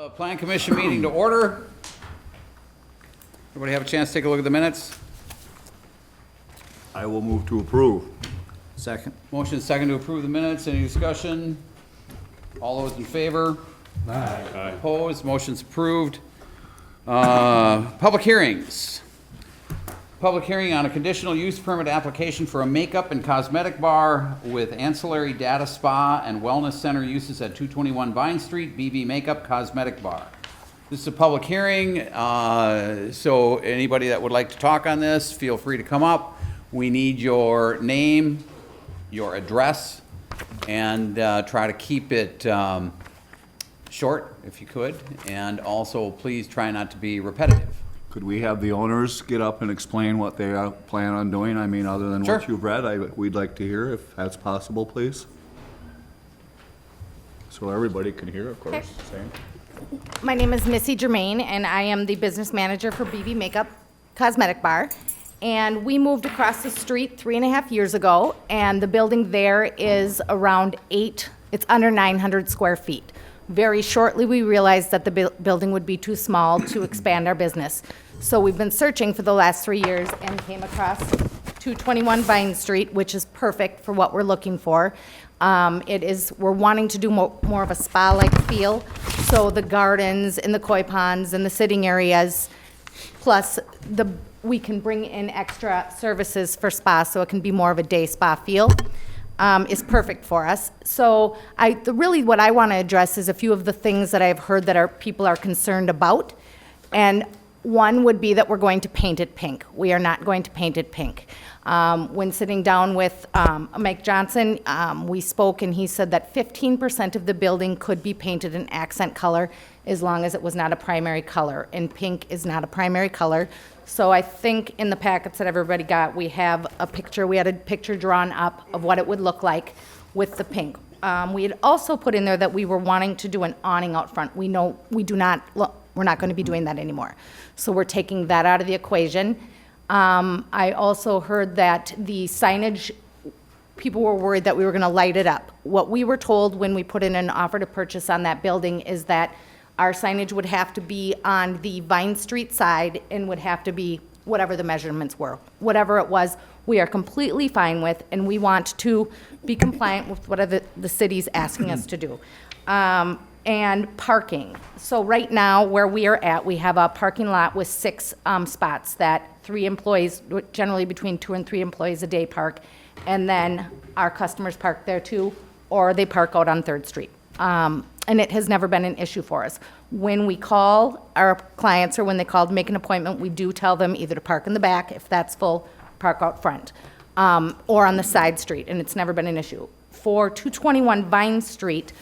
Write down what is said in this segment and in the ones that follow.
The Plan Commission meeting to order. Everybody have a chance to take a look at the minutes? I will move to approve. Second. Motion is second to approve the minutes. Any discussion? All those in favor? Aye. Opposed? Motion's approved. Public hearings. Public hearing on a conditional use permit application for a makeup and cosmetic bar with ancillary data spa and wellness center uses at 221 Vine Street, BB Makeup Cosmetic Bar. This is a public hearing, so anybody that would like to talk on this, feel free to come up. We need your name, your address, and try to keep it short if you could, and also please try not to be repetitive. Could we have the owners get up and explain what they plan on doing? I mean, other than Sure. what you've read, we'd like to hear if that's possible, please. So everybody can hear, of course. Same. My name is Missy Germain, and I am the business manager for BB Makeup Cosmetic Bar. And we moved across the street 3.5 years ago, and the building there is around it's under 900 square feet. Very shortly, we realized that the building would be too small to expand our business. So we've been searching for the last 3 years and came across 221 Vine Street, which is perfect for what we're looking for. We're wanting to do more of a spa-like feel. So the gardens and the koi ponds and the sitting areas, plus we can bring in extra services for spa, so it can be more of a day spa feel. Is perfect for us. So really what I want to address is a few of the things that I've heard that people are concerned about. And one would be that we're going to paint it pink. We are not going to paint it pink. When sitting down with Mike Johnson, we spoke and he said that 15% of the building could be painted an accent color as long as it was not a primary color. And pink is not a primary color. So I think in the packets that everybody got, we had a picture drawn up of what it would look like with the pink. We had also put in there that we were wanting to do an awning out front. We're not going to be doing that anymore. So we're taking that out of the equation. I also heard that the signage, people were worried that we were going to light it up. What we were told when we put in an offer to purchase on that building is that our signage would have to be on the Vine Street side and would have to be whatever the measurements were. Whatever it was, we are completely fine with, and we want to be compliant with whatever the city's asking us to do. And parking. So right now, where we are at, we have a parking lot with 6 spots that 3 employees, generally between 2 and 3 employees a day park, and then our customers park there too, or they park out on 3rd Street. And it has never been an issue for us. When we call our clients or when they call to make an appointment, we do tell them either to park in the back, if that's full, park out front, or on the side street, and it's never been an issue. For 221 Vine Street,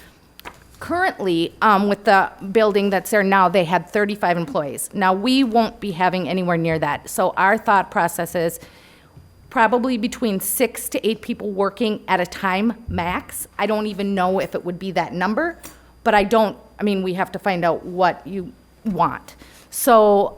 currently, with the building that's there now, they had 35 employees. Now, we won't be having anywhere near that. So our thought process is probably between 6 to 8 people working at a time max. I don't even know if it would be that number, but we have to find out what you want. So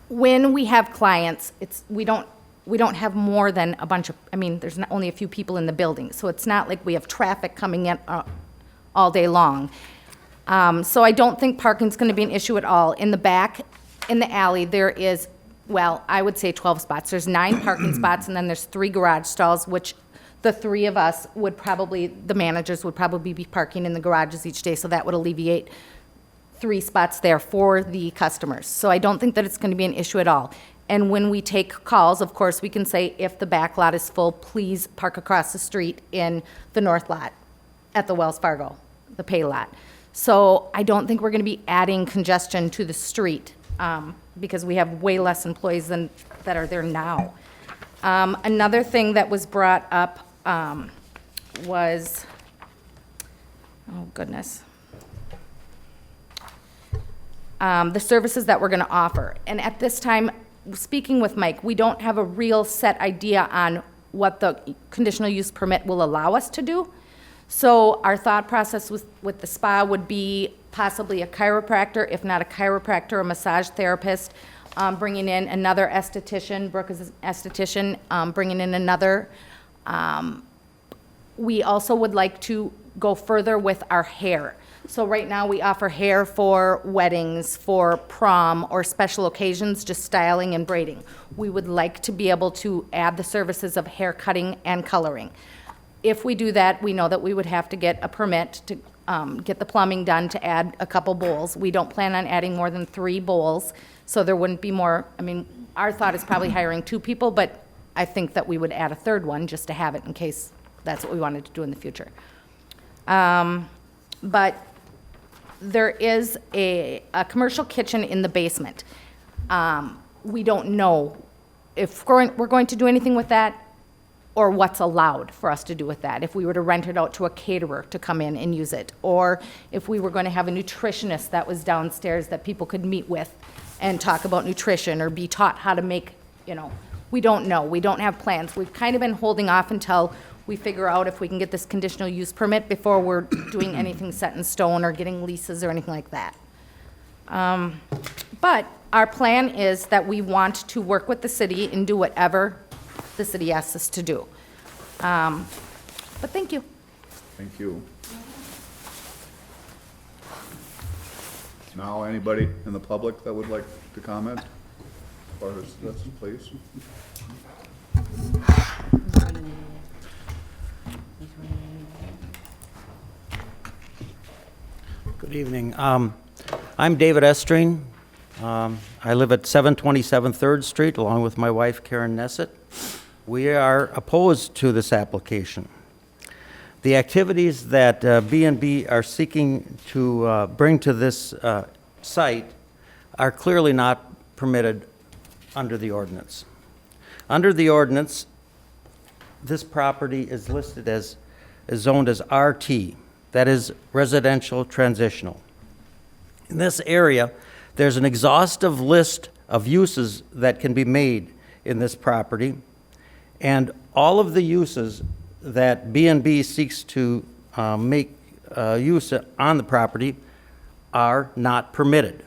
when we have clients, we don't have more than a bunch of, there's not only a few people in the building, so it's not like we have traffic coming in all day long. So I don't think parking's gonna be an issue at all. In the back, in the alley, there is, I would say 12 spots. There's 9 parking spots, and then there's 3 garage stalls, which the 3 of us the managers would probably be parking in the garages each day, so that would alleviate 3 spots there for the customers. So I don't think that it's gonna be an issue at all. And when we take calls, of course, we can say, if the back lot is full, please park across the street in the north lot at the Wells Fargo, the pay lot. So I don't think we're gonna be adding congestion to the street, because we have way less employees that are there now. Another thing that was brought up was, oh goodness, the services that we're going to offer. And at this time, speaking with Mike, we don't have a real set idea on what the conditional use permit will allow us to do. So our thought process with the spa would be possibly a chiropractor, if not a chiropractor, a massage therapist, bringing in another esthetician. Brooke is an esthetician, bringing in another. We also would like to go further with our hair. So right now, we offer hair for weddings, for prom, or special occasions, just styling and braiding. We would like to be able to add the services of hair cutting and coloring. If we do that, we know that we would have to get a permit to get the plumbing done to add a couple bowls. We don't plan on adding more than 3 bowls, so there wouldn't be more. I mean, our thought is probably hiring 2 people, but I think that we would add a 3rd one just to have it in case that's what we wanted to do in the future. But there is a commercial kitchen in the basement. We don't know if we're going to do anything with that or what's allowed for us to do with that. If we were to rent it out to a caterer to come in and use it, or if we were going to have a nutritionist that was downstairs that people could meet with and talk about nutrition or be taught how to make, we don't know. We don't have plans. We've kind of been holding off until we figure out if we can get this conditional use permit before we're doing anything set in stone or getting leases or anything like that. But our plan is that we want to work with the city and do whatever the city asks us to do. But thank you. Thank you. Now, anybody in the public that would like to comment? Or this, please. Good evening. I'm David Estring. I live at 727 3rd Street along with my wife Karen Nessett. We are opposed to this application. The activities that B&B are seeking to bring to this site are clearly not permitted under the ordinance. Under the ordinance, this property is listed as, is zoned as RT, that is residential transitional. In this area, there's an exhaustive list of uses that can be made in this property, and all of the uses that B&B seeks to make use on the property are not permitted.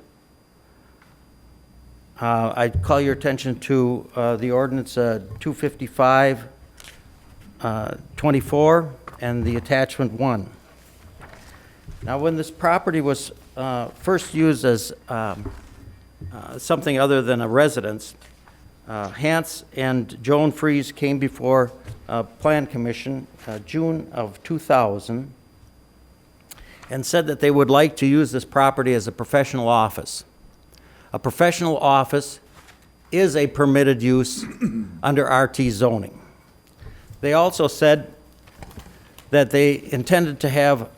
I call your attention to the ordinance 255-24 and the attachment 1. Now, when this property was first used as something other than a residence, Hans and Joan Fries came before Plan Commission June of 2000 and said that they would like to use this property as a professional office. A professional office is a permitted use under RT zoning. They also said that they intended to have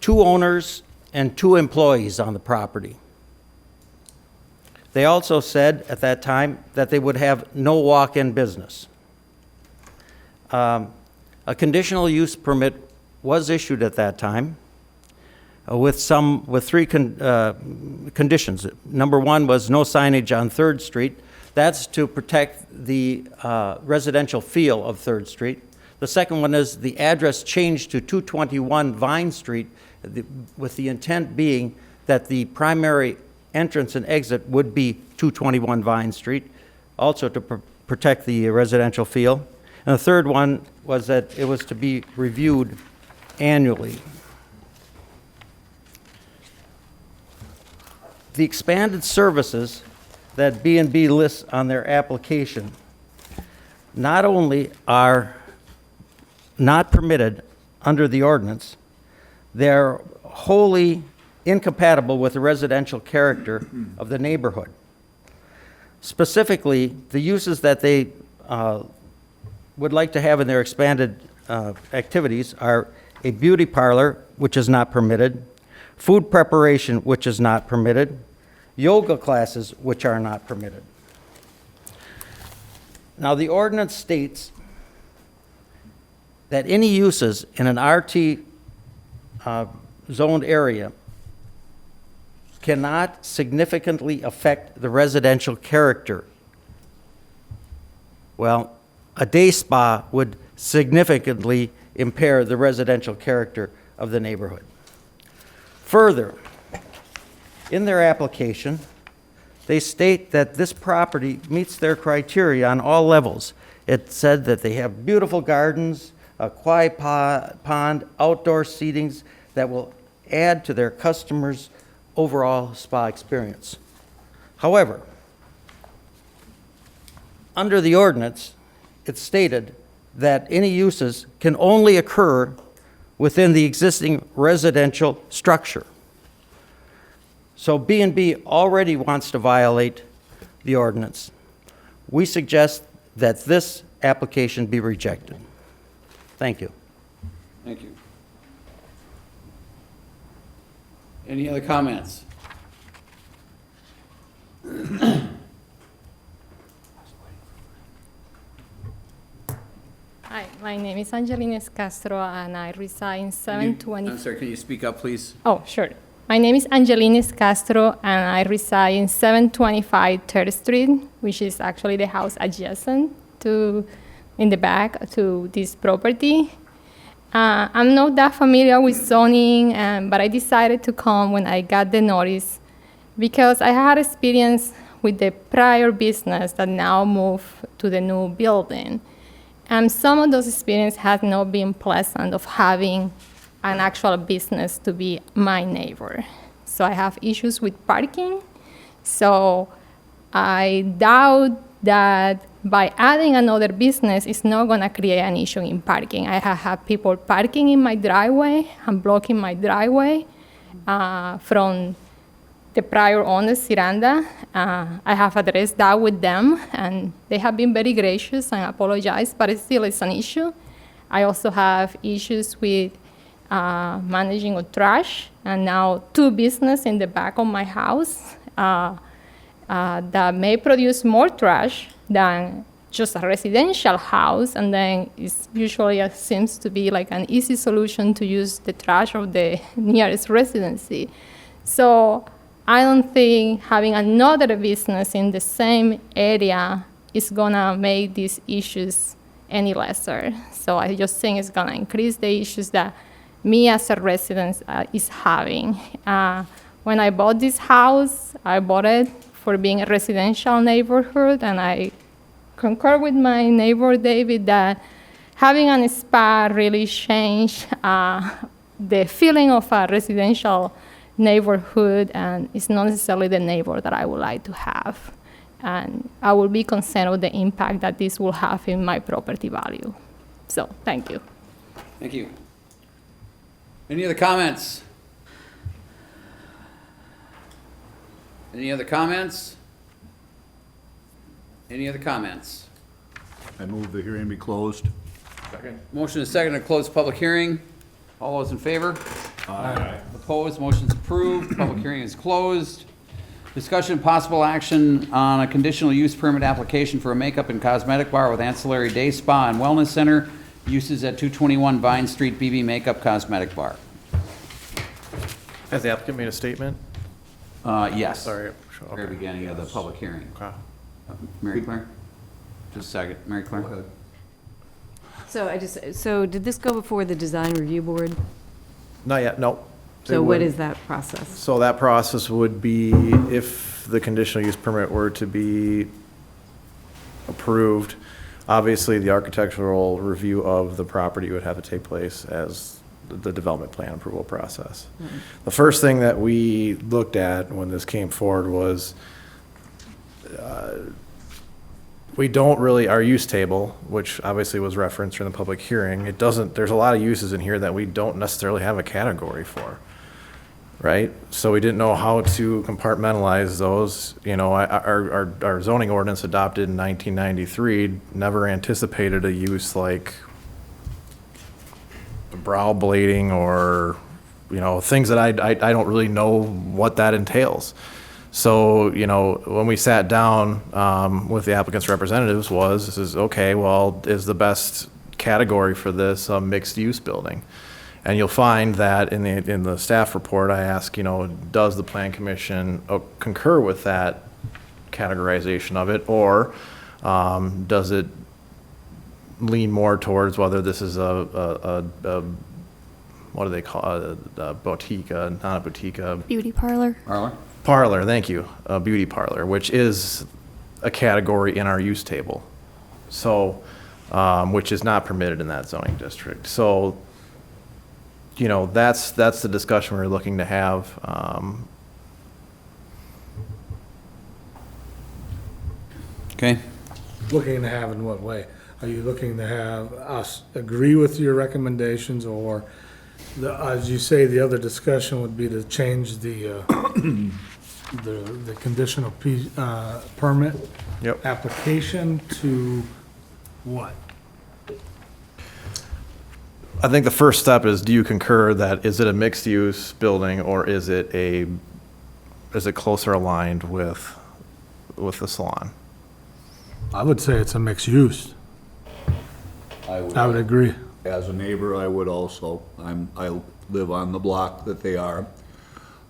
2 owners and 2 employees on the property. They also said at that time that they would have no walk-in business. A conditional use permit was issued at that time with 3 conditions. Number 1 was no signage on 3rd Street. That's to protect the residential feel of 3rd Street. The second one is the address changed to 221 Vine Street, with the intent being that the primary entrance and exit would be 221 Vine Street, also to protect the residential feel. And the third one was that it was to be reviewed annually. The expanded services that B&B lists on their application not only are not permitted under the ordinance, they're wholly incompatible with the residential character of the neighborhood. Specifically, the uses that they would like to have in their expanded activities are a beauty parlor, which is not permitted, food preparation, which is not permitted, yoga classes, which are not permitted. Now, the ordinance states that any uses in an RT zoned area cannot significantly affect the residential character. Well, a day spa would significantly impair the residential character of the neighborhood. Further, in their application, they state that this property meets their criteria on all levels. It said that they have beautiful gardens, a koi pond, outdoor seatings that will add to their customers' overall spa experience. However, under the ordinance, it's stated that any uses can only occur within the existing residential structure. So B&B already wants to violate the ordinance. We suggest that this application be rejected. Thank you. Thank you. Any other comments? Hi, my name is Angelina Castro, and I reside in 720. I'm sorry, can you speak up, please? Oh, sure. My name is Angelina Castro, and I reside in 725 3rd Street, which is actually the house adjacent to, in the back to this property. I'm not that familiar with zoning, but I decided to come when I got the notice because I had experience with the prior business that now moved to the new building. And some of those experiences have not been pleasant of having an actual business to be my neighbor. So I have issues with parking. So I doubt that by adding another business, it's not going to create an issue in parking. I have had people parking in my driveway and blocking my driveway from the prior owner's Miranda. I have addressed that with them, and they have been very gracious and apologized, but it still is an issue. I also have issues with managing of trash, and now 2 businesses in the back of my house that may produce more trash than just a residential house, and then it's usually seems to be like an easy solution to use the trash of the nearest residency. So I don't think having another business in the same area is gonna make these issues any lesser. So I just think it's gonna increase the issues that me as a resident is having. When I bought this house, I bought it for being a residential neighborhood, and I concur with my neighbor David that having a spa really changed the feeling of a residential neighborhood, and it's not necessarily the neighbor that I would like to have. And I will be concerned with the impact that this will have in my property value. So, thank you. Thank you. Any other comments? Any other comments? Any other comments? I move the hearing be closed. Motion is second to close public hearing. All those in favor? Aye. Opposed, motion's approved, public hearing is closed. Discussion and possible action on a conditional use permit application for a makeup and cosmetic bar with ancillary day spa and wellness center, uses at 221 Vine Street, BB Makeup Cosmetic Bar. Has the applicant made a statement? Yes. Sorry. Very Okay. beginning of the public hearing. Okay. Mary Claire? Just a second, Mary Claire? Go ahead. So did this go before the design review board? Not yet, no. So It what would- is that process? So that process would be if the conditional use permit were to be approved, obviously the architectural review of the property would have to take place as the development plan approval process. The first thing that we looked at when this came forward was we don't really, our use table, which obviously was referenced in the public hearing, it doesn't, there's a lot of uses in here that we don't necessarily have a category for, right? So we didn't know how to compartmentalize those. You know, our zoning ordinance adopted in 1993 never anticipated a use like brow blading or, you know, things that I don't really know what that entails. So, you know, when we sat down with the applicant's representatives this is, okay, well, is the best category for this a mixed-use building? And you'll find that in the staff report, I ask, you know, does the plan commission concur with that categorization of it, or does it lean more towards whether this is a what do they call it, a boutique, not a boutique, Beauty parlor. Marla? parlor, thank you, a beauty parlor, which is a category in our use table. So which is not permitted in that zoning district. So, you know, that's the discussion we're looking to have. Okay. Looking to have in what way? Are you looking to have us agree with your recommendations, or, as you say, the other discussion would be to change the conditional permit Yep. application to what? I think the first step is, do you concur that, is it a mixed-use building, or is it closer aligned with the salon? I would say it's a mixed use. I would agree. As a neighbor, I would also. I live on the block that they are.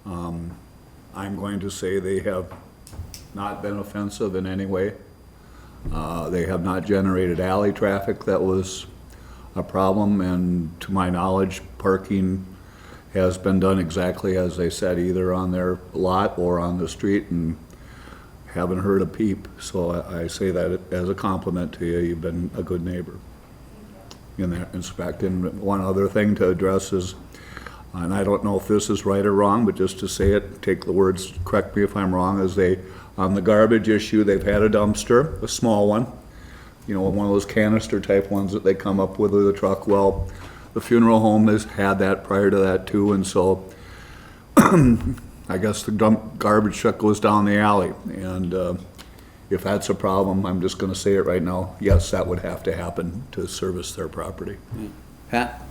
I'm going to say they have not been offensive in any way. They have not generated alley traffic that was a problem, and to my knowledge, parking has been done exactly as they said, either on their lot or on the street, and haven't heard a peep. So I say that as a compliment to you. You've been a good neighbor in that respect. And one other thing to address is, and I don't know if this is right or wrong, but just to say it, take the words, correct me if I'm wrong, is on the garbage issue, they've had a dumpster, a small one, you know, one of those canister type ones that they come up with a truck. Well, the funeral home has had that prior to that too, and so I guess the garbage truck goes down the alley, and if that's a problem, I'm just gonna say it right now, yes, that would have to happen to service their property. Pat?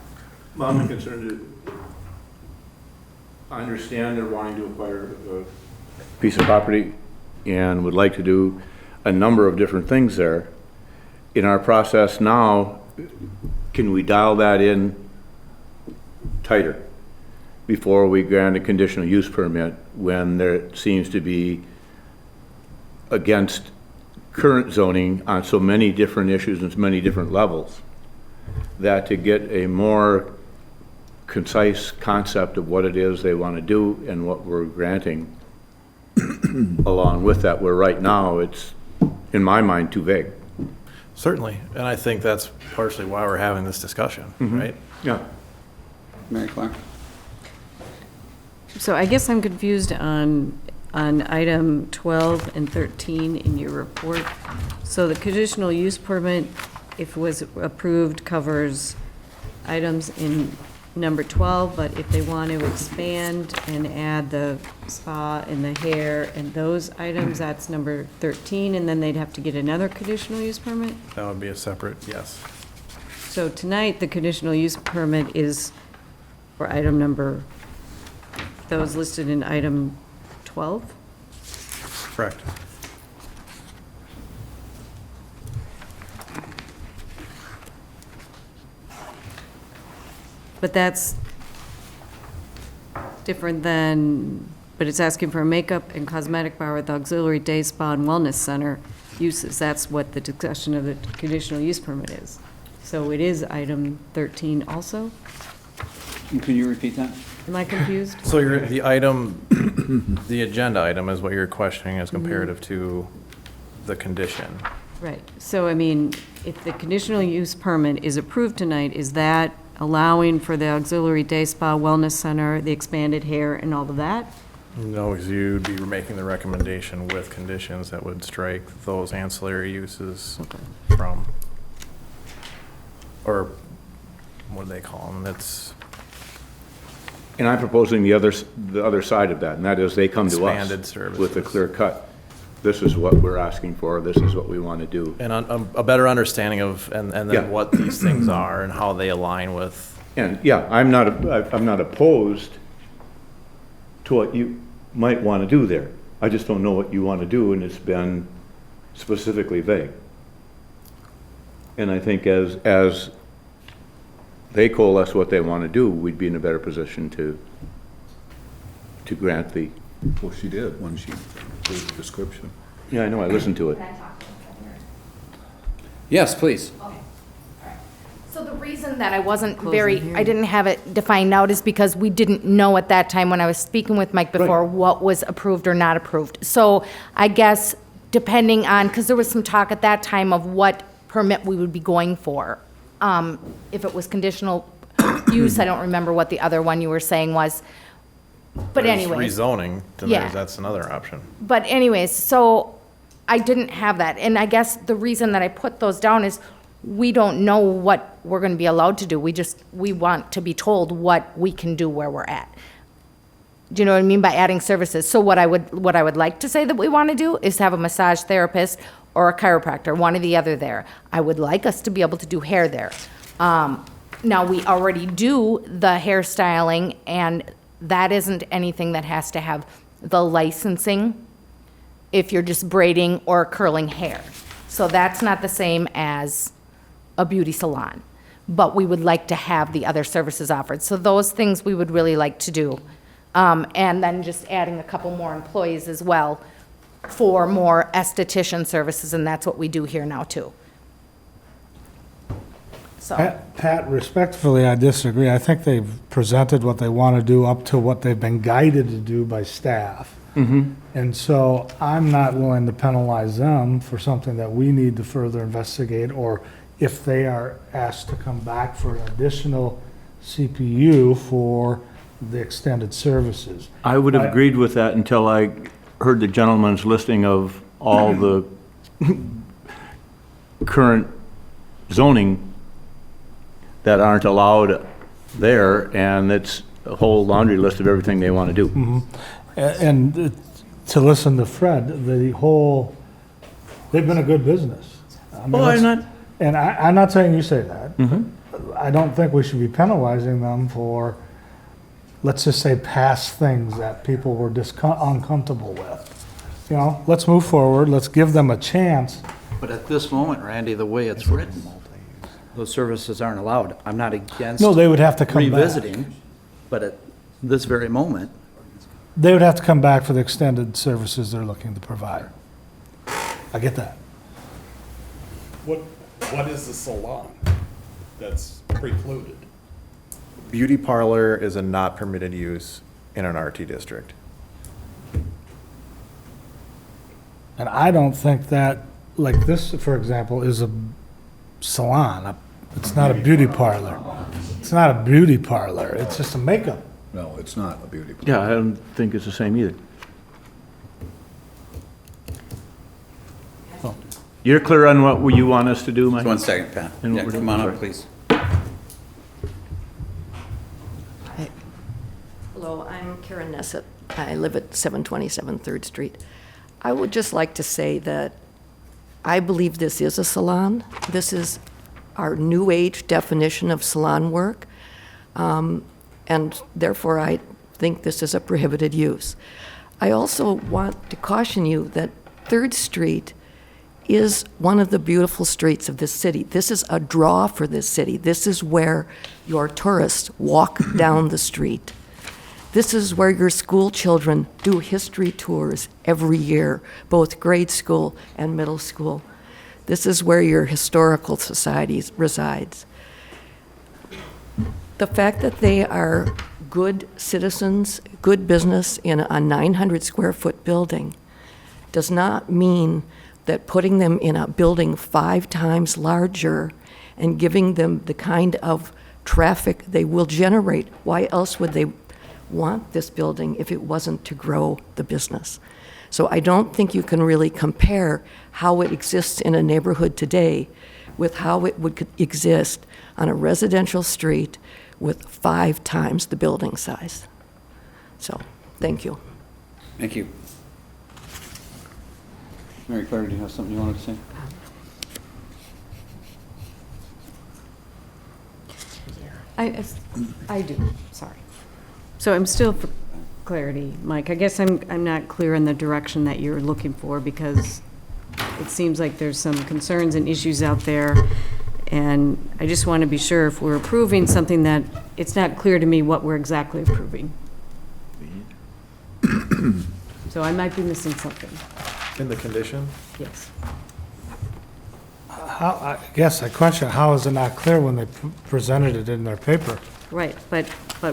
Well, I'm concerned that, I understand they're wanting to acquire a piece of property and would like to do a number of different things there. In our process now, can we dial that in tighter before we grant a conditional use permit when there seems to be against current zoning on so many different issues and so many different levels, that to get a more concise concept of what it is they want to do and what we're granting along with that, where right now it's, in my mind, too vague. Certainly, and I think that's partially why we're having this discussion, right? Yeah. Mary Claire? So I guess I'm confused on item 12 and 13 in your report. So the conditional use permit, if it was approved, covers items in number 12, but if they want to expand and add the spa and the hair and those items, that's number 13, and then they'd have to get another conditional use permit? That would be a separate, yes. So tonight, the conditional use permit is for item number, that was listed in item 12? Correct. But that's different than, but it's asking for a makeup and cosmetic bar with auxiliary day spa and wellness center uses. That's what the discussion of the conditional use permit is. So it is item 13 also? Can you repeat that? Am I confused? So the item, the agenda item is what you're questioning as comparative to the condition. Right. So, I mean, if the conditional use permit is approved tonight, is that allowing for the auxiliary day spa, wellness center, the expanded hair, and all of that? No, because you'd be making the recommendation with conditions that would strike those ancillary uses from, or what do they call them? It's And I'm proposing the other side of that, and that is they come to us Expanded services. with a clear cut. This is what we're asking for, this is what we want to do. and a better understanding of, and Yeah. then what these things are and how they align with. And, yeah, I'm not opposed to what you might want to do there. I just don't know what you want to do, and it's been specifically vague. And I think as they coalesce what they want to do, we'd be in a better position to grant the, Well, she did when she gave the description. yeah, I know, I listened to it. Yes, please. So the reason that I wasn't Close very, the hearing. I didn't have it defined out is because we didn't know at that time when I was speaking with Mike before what was approved or not approved. So I guess depending on, because there was some talk at that time of what permit we would be going for. If it was conditional use, I don't remember what the other one you were saying was. But There's anyway. rezoning, then Yeah. that's another option. But anyways, so I didn't have that. And I guess the reason that I put those down is we don't know what we're going to be allowed to do. We want to be told what we can do where we're at. Do you know what I mean by adding services? So what I would like to say that we want to do is have a massage therapist or a chiropractor, one or the other there. I would like us to be able to do hair there. Now, we already do the hairstyling, and that isn't anything that has to have the licensing if you're just braiding or curling hair. So that's not the same as a beauty salon. But we would like to have the other services offered. So those things we would really like to do. And then just adding a couple more employees as well for more esthetician services, and that's what we do here now too. So, Pat, respectfully, I disagree. I think they've presented what they want to do up to what they've been guided to do by staff. And so I'm not willing to penalize them for something that we need to further investigate, or if they are asked to come back for an additional CPU for the extended services. I would have agreed with that until I heard the gentleman's listing of all the current zoning that aren't allowed there, and it's a whole laundry list of everything they want to do. And to listen to Fred, they've been a good business. I mean, Oh, I'm that's- not- And I'm not saying you say that. I don't think we should be penalizing them for, let's just say, past things that people were uncomfortable with. You know, let's move forward, let's give them a chance. But at this moment, Randy, the way it's written, those services aren't allowed. I'm not against No, they would have to come back. revisiting, but at this very moment, They would have to come back for the extended services they're looking to provide. I get that. What is the salon that's precluded? Beauty parlor is a not permitted use in an RT district. And I don't think that, like this, for example, is a salon. It's not a beauty parlor. It's not a beauty parlor. It's just a makeup. No, it's not a beauty parlor. Yeah, I don't think it's the same either. You're clear on what you want us to do, Mike? 1 second, Pat. And what Yeah, we're come doing, on up, sorry. please. Hello, I'm Karen Nessett. I live at 727 3rd Street. I would just like to say that I believe this is a salon. This is our new age definition of salon work, and therefore I think this is a prohibited use. I also want to caution you that 3rd Street is one of the beautiful streets of this city. This is a draw for this city. This is where your tourists walk down the street. This is where your school children do history tours every year, both grade school and middle school. This is where your historical society resides. The fact that they are good citizens, good business in a 900 square foot building does not mean that putting them in a building 5 times larger and giving them the kind of traffic they will generate, why else would they want this building if it wasn't to grow the business? So I don't think you can really compare how it exists in a neighborhood today with how it would exist on a residential street with 5 times the building size. So, thank you. Thank you. Mary Claire, do you have something you wanted to say? I do, sorry. So I'm still, for clarity, Mike, I guess I'm not clear on the direction that you're looking for, because it seems like there's some concerns and issues out there, and I just want to be sure if we're approving something that, it's not clear to me what we're exactly approving. So I might be missing something, In the condition? yes. I guess I question, how is it not clear when they presented it in their paper? Right, but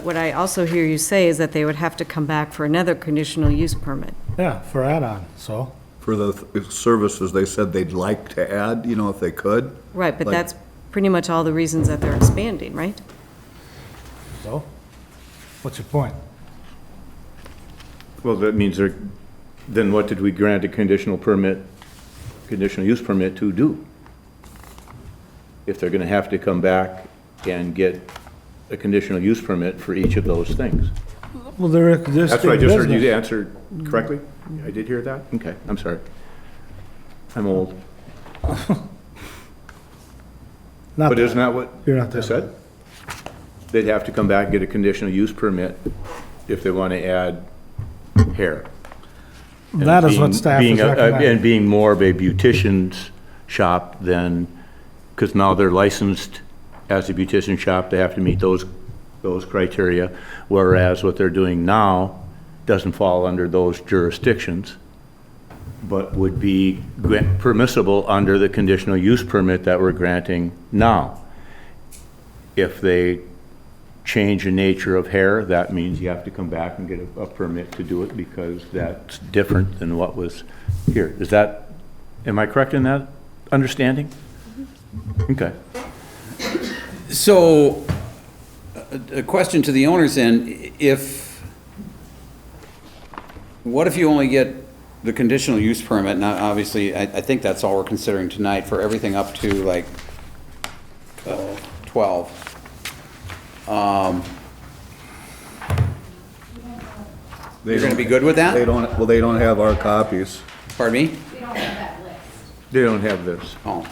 what I also hear you say is that they would have to come back for another conditional use permit. Yeah, for add-on, so. for the services they said they'd like to add, you know, if they could. Right, but Like- that's pretty much all the reasons that they're expanding, right? So, what's your point? Well, that means then what did we grant a conditional use permit to do? If they're gonna have to come back and get a conditional use permit for each of those things. Well, they're existing That's what I just heard you business. answer correctly? I did hear that? Okay, I'm sorry. I'm old. Not But that- isn't that what You're not they that said? They'd have to come back and get a conditional use permit if they want to add hair. And That is what being- staff being is a- recommending. And being more of a beautician's shop than, because now they're licensed as a beautician shop, they have to meet those criteria, whereas what they're doing now doesn't fall under those jurisdictions, but would be permissible under the conditional use permit that we're granting now. If they change the nature of hair, that means you have to come back and get a permit to do it because that's different than what was here. Am I correct in that understanding? Okay. So, a question to the owners then, what if you only get the conditional use permit? Now, obviously, I think that's all we're considering tonight for everything up to like 12. You're gonna be good with that? They don't have our copies. Pardon me? They don't have this. Oh,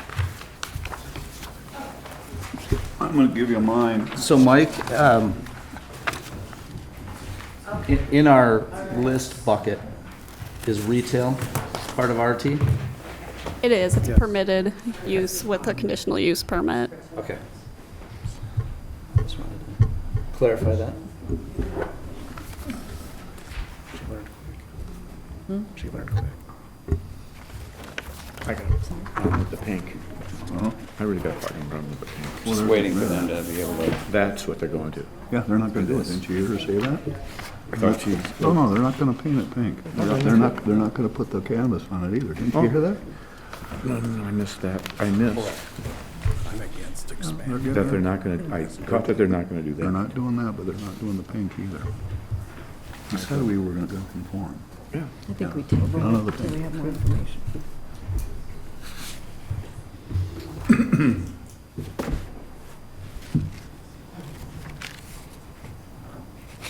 I'm gonna give you mine. So Mike, in our list bucket, is retail part of RT? It is, it's permitted use with a conditional use permit. Okay. Just wanted to clarify that. She learned quick. I got a problem with the pink. I really got a fucking problem with the pink. just waiting for them to be able to. That's what they're going to. Yeah, they're not gonna do it. Didn't you hear her say that? No, they're not gonna paint it pink. They're not gonna put the canvas on it either. Didn't you hear that? No, I missed that. I missed I'm against expanding. that they're not gonna, I caught that they're not gonna do They're that. not doing that, but they're not doing the pink either. We said we were gonna conform. Yeah. I think we tabled None of the it till we pink. have more information.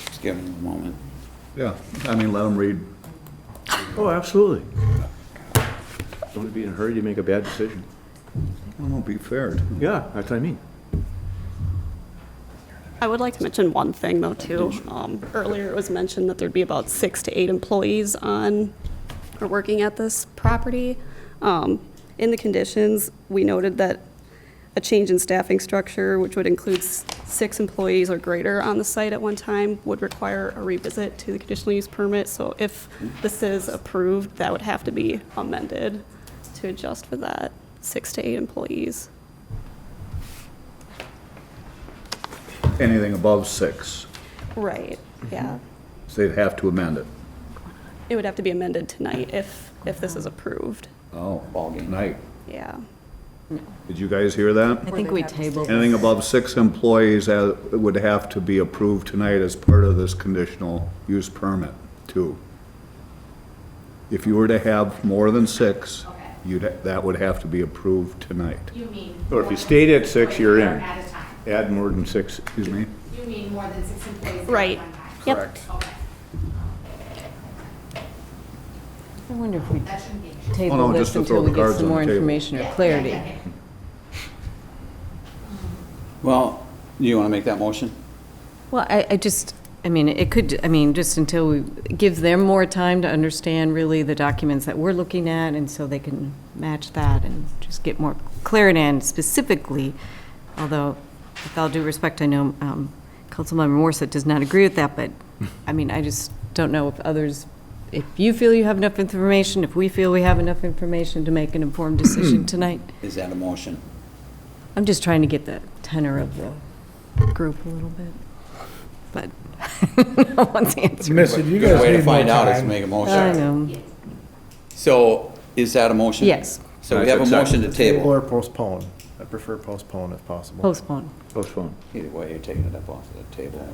Just give them a moment. Yeah, I mean, let them read. Oh, absolutely. Don't be in a hurry to make a bad decision. Well, don't be fair. to them. Yeah, that's what I mean. I would like to mention one thing though too. Earlier it was mentioned that there'd be about 6 to 8 employees on or working at this property. In the conditions, we noted that a change in staffing structure, which would include 6 employees or greater on the site at one time, would require a revisit to the conditional use permit. So if this is approved, that would have to be amended to adjust for that 6 to 8 employees. Anything above 6, Right, yeah. so they'd have to amend it. It would have to be amended tonight if this is approved. Oh, night. Yeah. Did you guys hear that? I think we tabled it. Anything above 6 employees would have to be approved tonight as part of this conditional use permit, too. If you were to have more than 6, that would have to be approved tonight. You mean? Or if you stayed at 6, you're in. At a time. Add more than 6. Excuse me? You mean more than 6 employees Right. at one time? Yep. Correct. Okay, I wonder if we that shouldn't be an issue. Oh, table no, this just to until throw we the get cards some on the more table. information or Yeah, clarity. yeah, yeah. Well, you want to make that motion? Well, I mean, it could, I mean, just until we give them more time to understand really the documents that we're looking at, and so they can match that and just get more clarity and specifically, although with all due respect, I know Councilmember Morse does not agree with that, but I mean, I just don't know if others, if you feel you have enough information, if we feel we have enough information to make an informed decision tonight. Is that a motion? I'm just trying to get the tenor of the group a little bit, but no one's answering. Missy, do you Good guys way to need more find out is to time? make a motion. I know. So, Is that a motion? Yes. So we have a motion to Table table. or postpone. I prefer postpone if possible. Postpone. Postpone. Either way, you're taking it up off the table.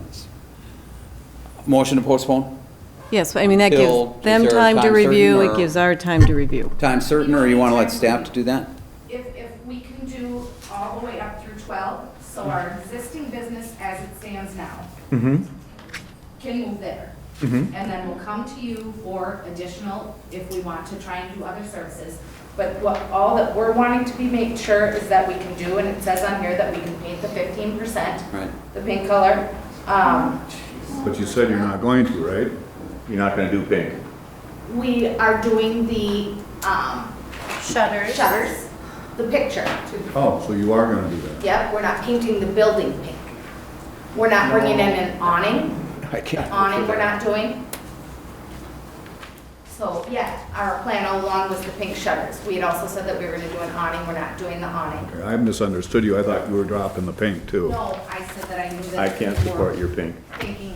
Motion to postpone? Yes, I mean, that Till- gives them is there a time to time review, certain, it or- gives our time to review. Time certain, or you want to let staff to do that? If we can do all the way up through 12, so our existing business as it stands now can move there. And then we'll come to you for additional, if we want to try and do other services. But all that we're wanting to be made sure is that we can do, and it says on here that we can paint the 15%, Right. the pink color. But you said you're not going to, right? You're not gonna do pink. We are doing the shutters, the picture. Oh, so you are gonna do that? Yep, we're not painting the building pink. We're not bringing in an awning. I can't. Awning we're not doing. So, yeah, our plan all along was the pink shutters. We had also said that we were gonna do an awning, we're not doing the awning. I misunderstood you. I thought you were dropping the pink too. No, I said that I knew that. I can't we were support your pink. Thinking,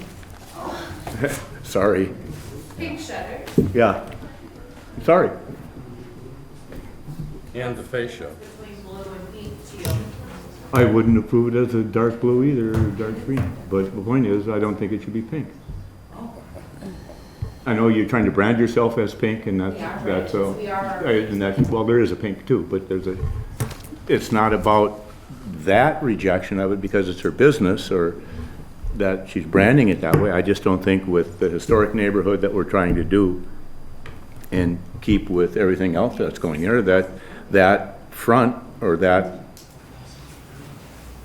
Sorry. pink shutters. Yeah. Sorry. And the fascia. Between blue and pink teal. I wouldn't approve it as a dark blue either, or dark green, but the point is, I don't think it should be pink. I know you're trying to brand yourself as pink, and that's, We are, that's, right, we are. and that's, well, there is a pink too, but it's not about that rejection of it because it's her business, or that she's branding it that way. I just don't think with the historic neighborhood that we're trying to do and keep with everything else that's going there, that front, or that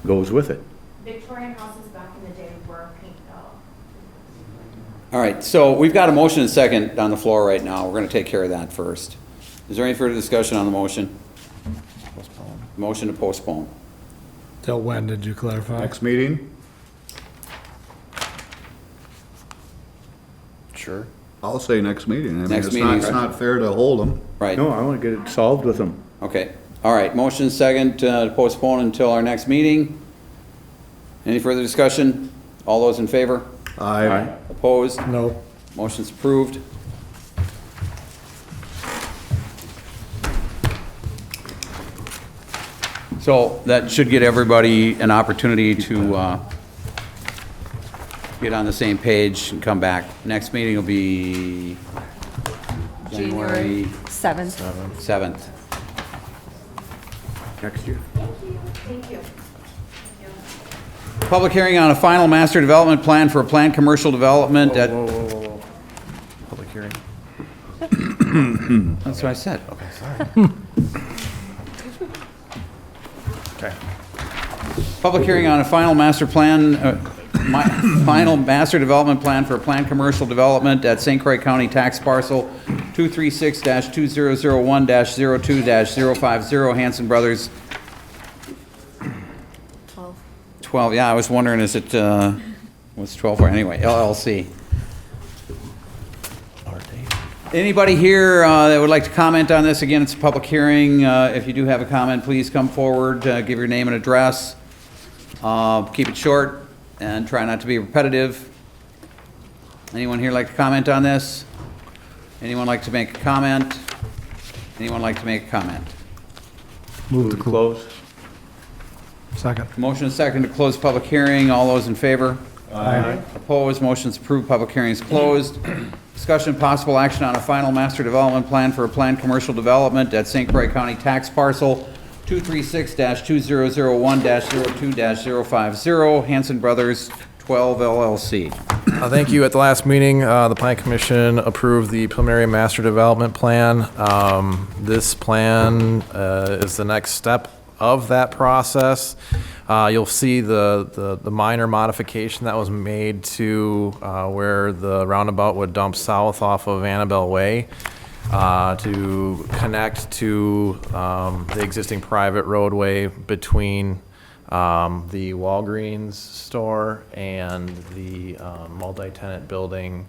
goes with it. Victorian houses back in the day were pink though. All right, so we've got a motion and second on the floor right now. We're going to take care of that first. Is there any further discussion on the motion? Motion to postpone. Till when, did you clarify? Next meeting? Sure. I'll say next meeting. I mean, Next it's meeting. not fair to hold them. Right, No, I want to get it solved with them. okay. All right, motion second to postpone until our next meeting. Any further discussion? All those in favor? Aye. Opposed? No. Motion's approved. So that should get everybody an opportunity to get on the same page and come back. Next meeting will be January 7th. 7th. Next year. Thank you. Public hearing on a final master development plan for a planned commercial development at, Whoa. Public hearing. that's what I said. Okay, sorry. Okay. Public hearing on a final master plan, final master development plan for a planned commercial development at St. Croix County Tax Parcel 236-2001-02-050 Hanson Brothers. 12, yeah, I was wondering, is it, what's 12 for, anyway, LLC. Anybody here that would like to comment on this? Again, it's a public hearing. If you do have a comment, please come forward, give your name and address. Keep it short and try not to be repetitive. Anyone here like to comment on this? Anyone like to make a comment? Anyone like to make a comment? Move to Close. Second. Motion is second to close public hearing. All those in favor? Aye. Opposed? Motion's approved. Public hearing is closed. Discussion and possible action on a final master development plan for a planned commercial development at St. Croix County Tax Parcel 236-2001-02-050 Hanson Brothers 12 LLC. Thank you. At the last meeting, the Plan Commission approved the preliminary master development plan. This plan is the next step of that process. You'll see the minor modification that was made to where the roundabout would dump south off of Annabelle Way to connect to the existing private roadway between the Walgreens store and the multi-tenant building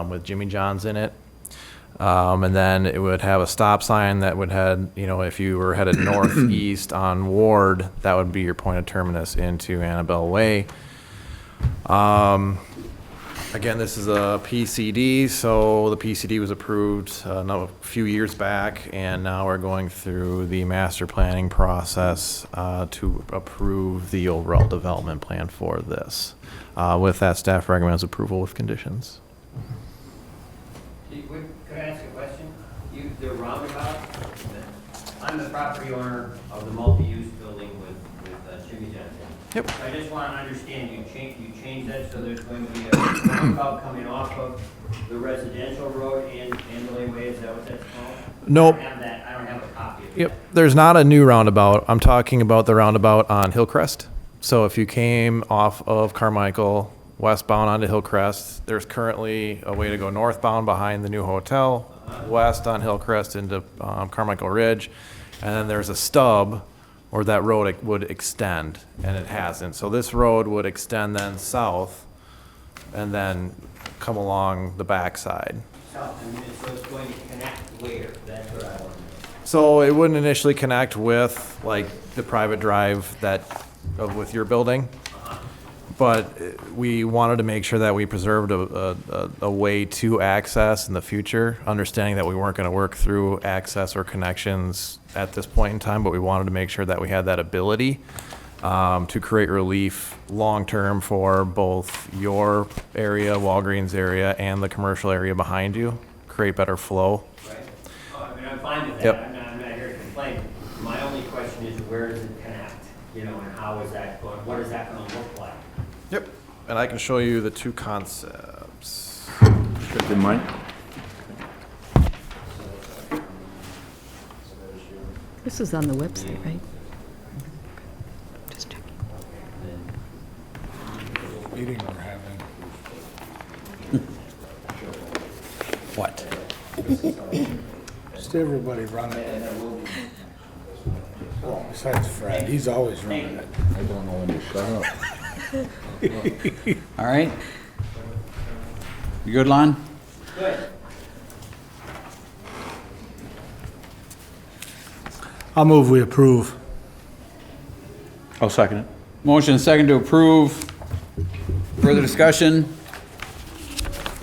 with Jimmy John's in it. And then it would have a stop sign that would head, if you were headed northeast on Ward, that would be your point of terminus into Annabelle Way. Again, this is a PCD, so the PCD was approved a few years back, and now we're going through the master planning process to approve the overall development plan for this. With that, staff recommends approval with conditions. Could I ask a question? The roundabout, I'm the property owner of the multi-use building with Jimmy Johnson. Yep. I just want to understand, you changed that so there's going to be a roundabout coming off of the residential road and Mandalay Way, is that what that's called? Nope. I don't have that, I don't have a copy of Yep, that. there's not a new roundabout. I'm talking about the roundabout on Hillcrest. So if you came off of Carmichael, westbound onto Hillcrest, there's currently a way to go northbound behind the new hotel, west on Hillcrest into Carmichael Ridge, and then there's a stub where that road would extend, and it hasn't. So this road would extend then south and then come along the backside. So it's going to connect where? That's what I want to know. So it wouldn't initially connect with like the private drive with your building, but we wanted to make sure that we preserved a way to access in the future, understanding that we weren't going to work through access or connections at this point in time, but we wanted to make sure that we had that ability to create relief long-term for both your area, Walgreens area, and the commercial area behind you, create better flow. Right? Oh, I mean, I'm fine with that. Yep. I'm not here to complain. My only question is, where does it connect? You know, and how is that going, what is that going to look like? Yep. And I can show you the two concepts. Good in mind? This is on the website, right? Just checking. Meeting we're having. What? Just everybody running. Well, besides Fred, he's always running it. I don't know when to shut up. All right? You good, Lon? Good. I'll move we approve. I'll second it. Motion and second to approve. Further discussion?